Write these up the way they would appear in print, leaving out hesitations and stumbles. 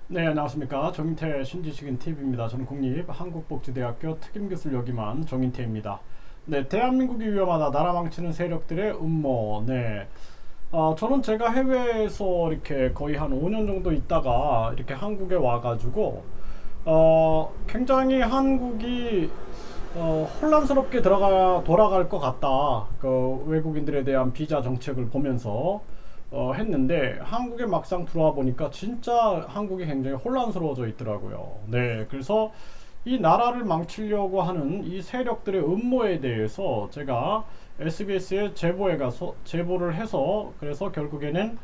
네, 안녕하십니까. 정인태 신지식인 TV입니다. 저는 국립한국복지대학교 특임교수를 역임한 정인태입니다. 네, 대한민국이 위험하다. 나라 망치는 세력들의 음모. 네. 저는 제가 해외에서 이렇게 거의 한 5년 정도 있다가 이렇게 한국에 와가지고, 굉장히 한국이 혼란스럽게 돌아갈 것 같다. 그 외국인들에 대한 비자 정책을 보면서 했는데 한국에 막상 들어와 보니까 진짜 한국이 굉장히 혼란스러워져 있더라고요. 네, 그래서 이 나라를 망치려고 하는 이 세력들의 음모에 대해서 제가 SBS에 제보에 가서 제보를 해서 그래서 결국에는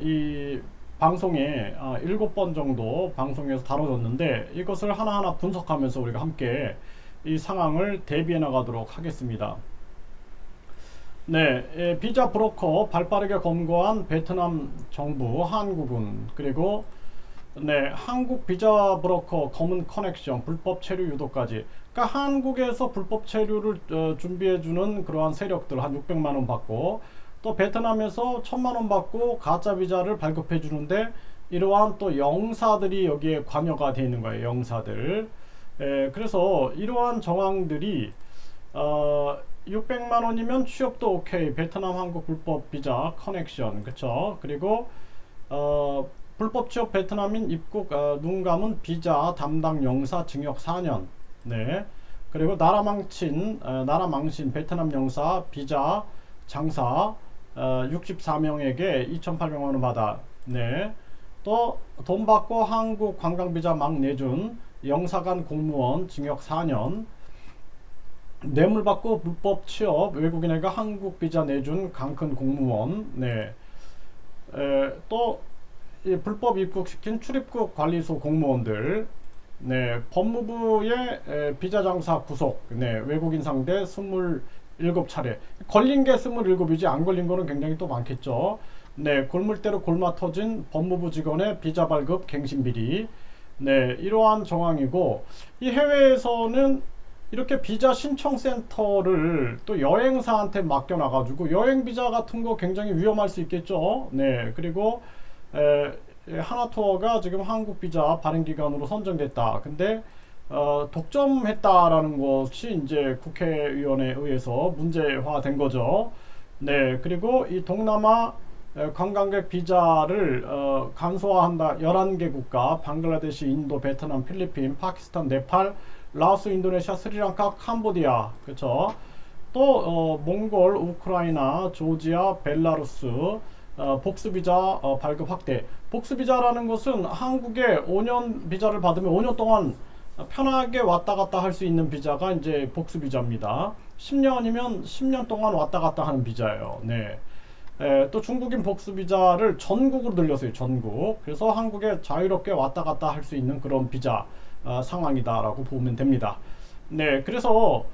이 방송에 7번 정도 방송에서 다뤄졌는데 이것을 하나하나 분석하면서 우리가 함께 이 상황을 대비해 나가도록 하겠습니다. 네, 비자 브로커 발빠르게 검거한 베트남 정부 한국은 그리고 네, 한국 비자 브로커 검은 커넥션 불법 체류 유도까지. 그러니까 한국에서 불법 체류를 준비해주는 그러한 세력들 한 600만 원 받고 또 베트남에서 1000만 원 받고 가짜 비자를 발급해 주는데 이러한 또 영사들이 여기에 관여가 되어 있는 거예요. 영사들. 그래서 이러한 정황들이 600만 원이면 취업도 오케이. 베트남 한국 불법 비자 커넥션. 그쵸? 그리고 불법 취업 베트남인 입국 눈 감은 비자 담당 영사 징역 4년. 네. 그리고 나라 망신 베트남 영사 비자 장사 64명에게 2,800만 원 받아. 네. 또 돈 받고 한국 관광 비자 막 내준 영사관 공무원 징역 4년. 뇌물 받고 불법 취업 외국인에게 한국 비자 내준 강큰 공무원. 네. 또 불법 입국시킨 출입국 관리소 공무원들. 네. 법무부의 비자 장사 구속. 네. 외국인 상대 27차례. 걸린 게 27이지 안 걸린 거는 굉장히 또 많겠죠. 네. 골물대로 골마 터진 법무부 직원의 비자 발급 갱신 비리. 네. 이러한 정황이고 이 해외에서는 이렇게 비자 신청센터를 또 여행사한테 맡겨놔가지고 여행 비자 같은 거 굉장히 위험할 수 있겠죠. 네, 그리고 하나투어가 지금 한국 비자 발행 기관으로 선정됐다. 근데 독점했다라는 것이 이제 국회의원에 의해서 문제화된 거죠. 네, 그리고 이 동남아 관광객 비자를 간소화한다. 11개 국가, 방글라데시, 인도, 베트남, 필리핀, 파키스탄, 네팔, 라오스, 인도네시아, 스리랑카, 캄보디아, 그렇죠. 또 몽골, 우크라이나, 조지아, 벨라루스, 복수 비자 발급 확대. 복수 비자라는 것은 한국에 5년 비자를 받으면 5년 동안 편하게 왔다 갔다 할 수 있는 비자가 이제 복수 비자입니다. 10년이면 10년 동안 왔다 갔다 하는 비자예요. 네. 또 중국인 복수 비자를 전국으로 늘렸어요. 전국. 그래서 한국에 자유롭게 왔다 갔다 할 수 있는 그런 비자 상황이다라고 보면 됩니다. 네, 그래서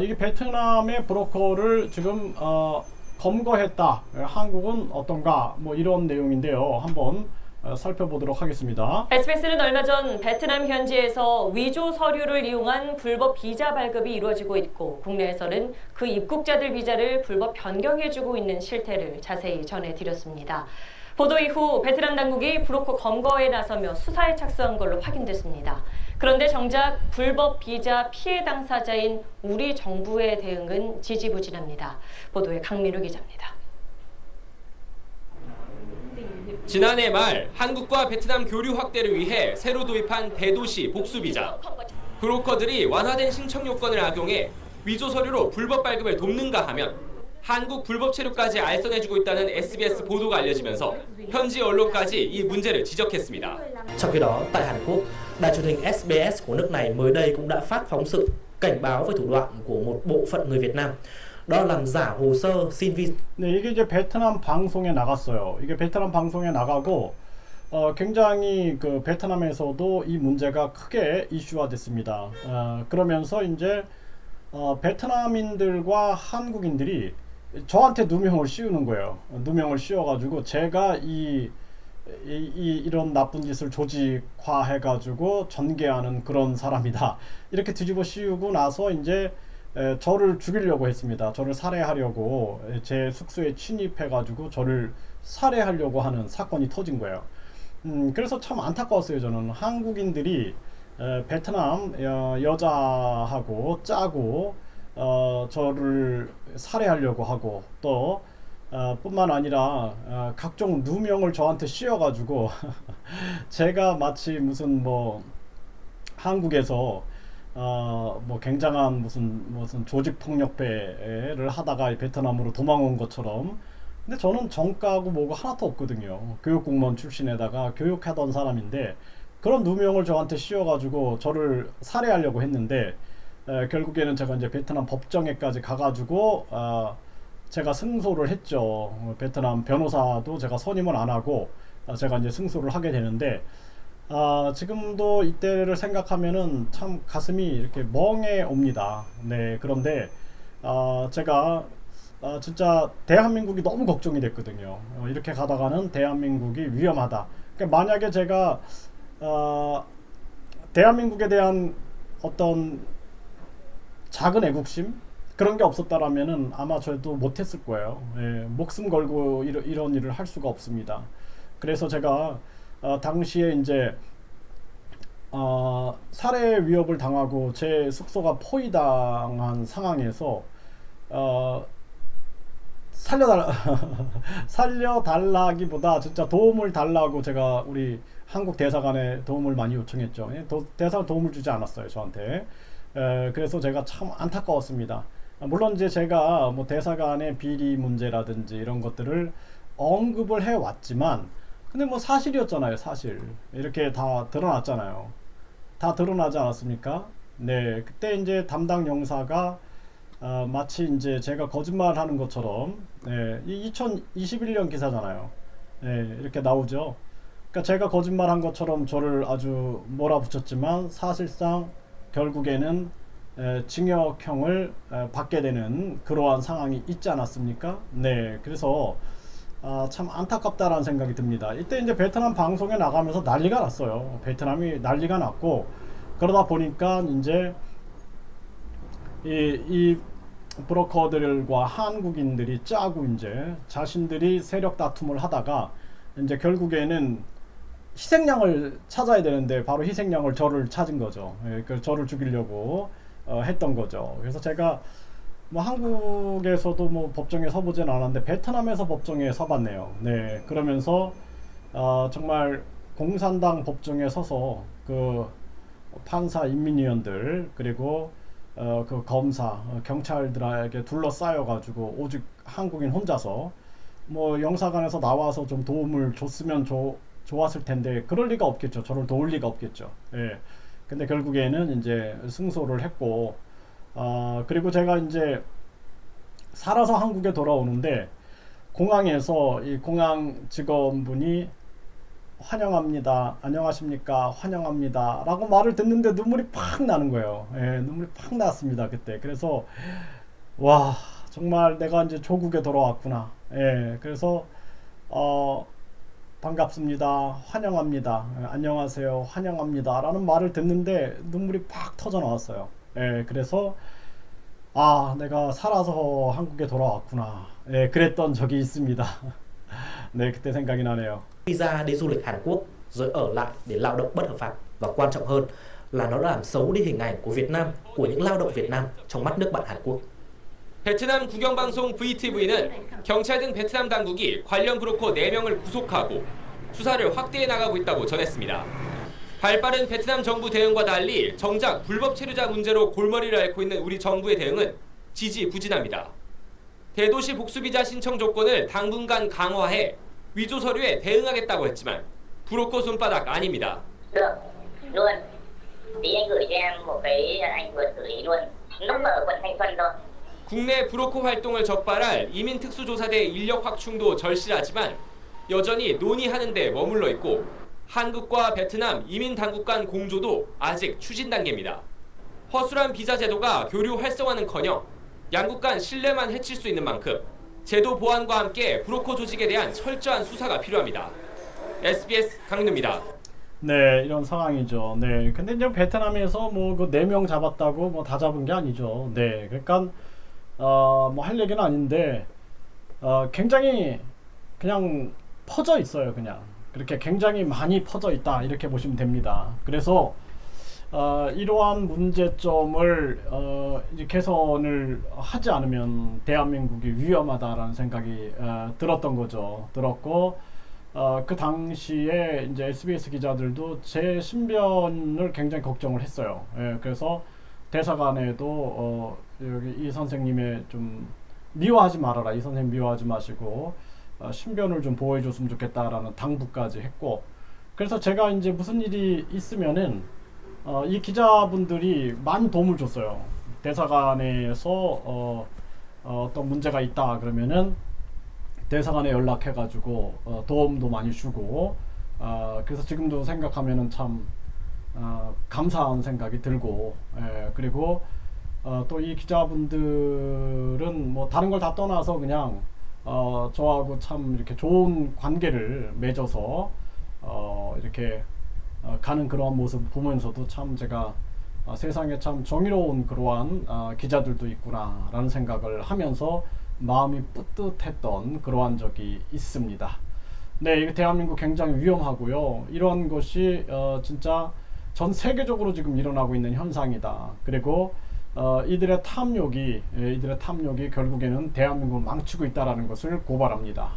이게 베트남의 브로커를 지금 검거했다. 한국은 어떤가? 뭐 이런 내용인데요. 한번 살펴보도록 하겠습니다. SBS는 얼마 전 베트남 현지에서 위조 서류를 이용한 불법 비자 발급이 이루어지고 있고 국내에서는 그 입국자들 비자를 불법 변경해주고 있는 실태를 자세히 전해드렸습니다. 보도 이후 베트남 당국이 브로커 검거에 나서며 수사에 착수한 걸로 확인됐습니다. 그런데 정작 불법 비자 피해 당사자인 우리 정부의 대응은 지지부진합니다. 보도에 강민우 기자입니다. 지난해 말 한국과 베트남 교류 확대를 위해 새로 도입한 대도시 복수비자. 브로커들이 완화된 신청 요건을 악용해 위조 서류로 불법 발급을 돕는가 하면 한국 불법 체류까지 알선해주고 있다는 SBS 보도가 알려지면서 현지 언론까지 이 문제를 지적했습니다. Trong khi đó, tại Hàn Quốc, đài truyền hình SBS của nước này mới đây cũng đã phát phóng sự cảnh báo về thủ đoạn của một bộ phận người Việt Nam. đó là làm giả hồ sơ xin visa. 네, 이게 이제 베트남 방송에 나갔어요. 이게 베트남 방송에 나가고 굉장히 그 베트남에서도 이 문제가 크게 이슈화됐습니다. 그러면서 이제 베트남인들과 한국인들이 저한테 누명을 씌우는 거예요. 누명을 씌워가지고 제가 이런 나쁜 짓을 조직화해가지고 전개하는 그런 사람이다. 이렇게 뒤집어 씌우고 나서 이제 저를 죽이려고 했습니다. 저를 살해하려고 제 숙소에 침입해가지고 저를 살해하려고 하는 사건이 터진 거예요. 그래서 참 안타까웠어요. 저는 한국인들이 베트남 여자하고 짜고 저를 살해하려고 하고 또 뿐만 아니라 각종 누명을 저한테 씌워가지고 제가 마치 무슨 뭐 한국에서 뭐 굉장한 무슨 조직 폭력배를 하다가 베트남으로 도망온 것처럼. 근데 저는 정가고 뭐고 하나도 없거든요. 교육공무원 출신에다가 교육하던 사람인데 그런 누명을 저한테 씌워가지고 저를 살해하려고 했는데 결국에는 제가 이제 베트남 법정에까지 가가지고 제가 승소를 했죠. 베트남 변호사도 제가 선임을 안 하고 제가 이제 승소를 하게 되는데 지금도 이때를 생각하면은 참 가슴이 이렇게 멍해 옵니다. 네, 그런데 제가 진짜 대한민국이 너무 걱정이 됐거든요. 이렇게 가다가는 대한민국이 위험하다. 그러니까 만약에 제가 대한민국에 대한 어떤 작은 애국심 그런 게 없었다라면은 아마 저도 못했을 거예요. 예, 목숨 걸고 이런 일을 할 수가 없습니다. 그래서 제가 당시에 이제 살해 위협을 당하고 제 숙소가 포위당한 상황에서 살려달라기보다 진짜 도움을 달라고 제가 우리 한국 대사관에 도움을 많이 요청했죠. 대사가 도움을 주지 않았어요, 저한테. 그래서 제가 참 안타까웠습니다. 물론 이제 제가 뭐 대사관의 비리 문제라든지 이런 것들을 언급을 해왔지만, 근데 뭐 사실이었잖아요, 사실. 이렇게 다 드러났잖아요. 다 드러나지 않았습니까? 네, 그때 이제 담당 영사가 마치 이제 제가 거짓말하는 것처럼, 이 2021년 기사잖아요. 이렇게 나오죠. 그러니까 제가 거짓말한 것처럼 저를 아주 몰아붙였지만 사실상 결국에는 징역형을 받게 되는 그러한 상황이 있지 않았습니까? 네, 그래서 참 안타깝다라는 생각이 듭니다. 이때 이제 베트남 방송에 나가면서 난리가 났어요. 베트남이 난리가 났고 그러다 보니까 이제 이 브로커들과 한국인들이 짜고 이제 자신들이 세력 다툼을 하다가 이제 결국에는 희생양을 찾아야 되는데 바로 희생양을 저를 찾은 거죠. 저를 죽이려고 했던 거죠. 그래서 제가 뭐 한국에서도 뭐 법정에 서보진 않았는데 베트남에서 법정에 서봤네요. 네, 그러면서 정말 공산당 법정에 서서 그 판사, 인민위원들 그리고 그 검사, 경찰들에게 둘러싸여 가지고 오직 한국인 혼자서 뭐 영사관에서 나와서 좀 도움을 줬으면 좋았을 텐데 그럴 리가 없겠죠. 저를 도울 리가 없겠죠. 예. 근데 결국에는 이제 승소를 했고 그리고 제가 이제 살아서 한국에 돌아오는데 공항에서 이 공항 직원분이 환영합니다. 안녕하십니까? 환영합니다. 라고 말을 듣는데 눈물이 팍 나는 거예요. 예, 눈물이 팍 났습니다. 그때. 그래서 와, 정말 내가 이제 조국에 돌아왔구나. 예, 그래서 반갑습니다. 환영합니다. 안녕하세요. 환영합니다. 라는 말을 듣는데 눈물이 팍 터져 나왔어요. 예, 그래서 내가 살아서 한국에 돌아왔구나. 예, 그랬던 적이 있습니다. 네, 그때 생각이 나네요. Visa đi du lịch Hàn Quốc rồi ở lại để lao động bất hợp pháp và quan trọng hơn là nó làm xấu đi hình ảnh của Việt Nam, của những lao động Việt Nam trong mắt nước bạn Hàn Quốc. 베트남 국영방송 VTV는 경찰 등 베트남 당국이 관련 브로커 4명을 구속하고 수사를 확대해 나가고 있다고 전했습니다. 발빠른 베트남 정부 대응과 달리 정작 불법 체류자 문제로 골머리를 앓고 있는 우리 정부의 대응은 지지부진합니다. 대도시 복수비자 신청 조건을 당분간 강화해 위조 서류에 대응하겠다고 했지만 브로커 손바닥 아닙니다. Được, luôn. Tí anh gửi cho em một cái anh vừa xử lý luôn. Lúc mà ở quận Thanh Xuân thôi. 국내 브로커 활동을 적발할 이민특수조사대 인력 확충도 절실하지만 여전히 논의하는 데 머물러 있고 한국과 베트남 이민 당국 간 공조도 아직 추진 단계입니다. 허술한 비자 제도가 교류 활성화는커녕 양국 간 신뢰만 해칠 수 있는 만큼 제도 보완과 함께 브로커 조직에 대한 철저한 수사가 필요합니다. SBS 강윤우입니다. 네, 이런 상황이죠. 네, 근데 이제 베트남에서 뭐 그 4명 잡았다고 뭐 다 잡은 게 아니죠. 네, 그러니까 뭐 할 얘기는 아닌데 굉장히 그냥 퍼져 있어요. 그냥 그렇게 굉장히 많이 퍼져 있다 이렇게 보시면 됩니다. 그래서 이러한 문제점을 이제 개선을 하지 않으면 대한민국이 위험하다라는 생각이 들었던 거죠. 들었고 그 당시에 이제 SBS 기자들도 제 신변을 굉장히 걱정을 했어요. 예, 그래서 대사관에도 여기 이 선생님의 좀 미워하지 말아라, 이 선생님 미워하지 마시고 신변을 좀 보호해 줬으면 좋겠다라는 당부까지 했고, 그래서 제가 이제 무슨 일이 있으면은 이 기자분들이 많이 도움을 줬어요. 대사관에서 어떤 문제가 있다 그러면은 대사관에 연락해가지고 도움도 많이 주고, 그래서 지금도 생각하면은 참 감사한 생각이 들고, 그리고 또 이 기자분들은 뭐 다른 걸 다 떠나서 그냥 저하고 참 이렇게 좋은 관계를 맺어서 이렇게 가는 그러한 모습 보면서도 참 제가 세상에 참 정의로운 그러한 기자들도 있구나라는 생각을 하면서 마음이 뿌듯했던 그러한 적이 있습니다. 네, 이거 대한민국 굉장히 위험하고요. 이러한 것이 진짜 전 세계적으로 지금 일어나고 있는 현상이다. 그리고 이들의 탐욕이 결국에는 대한민국을 망치고 있다라는 것을 고발합니다.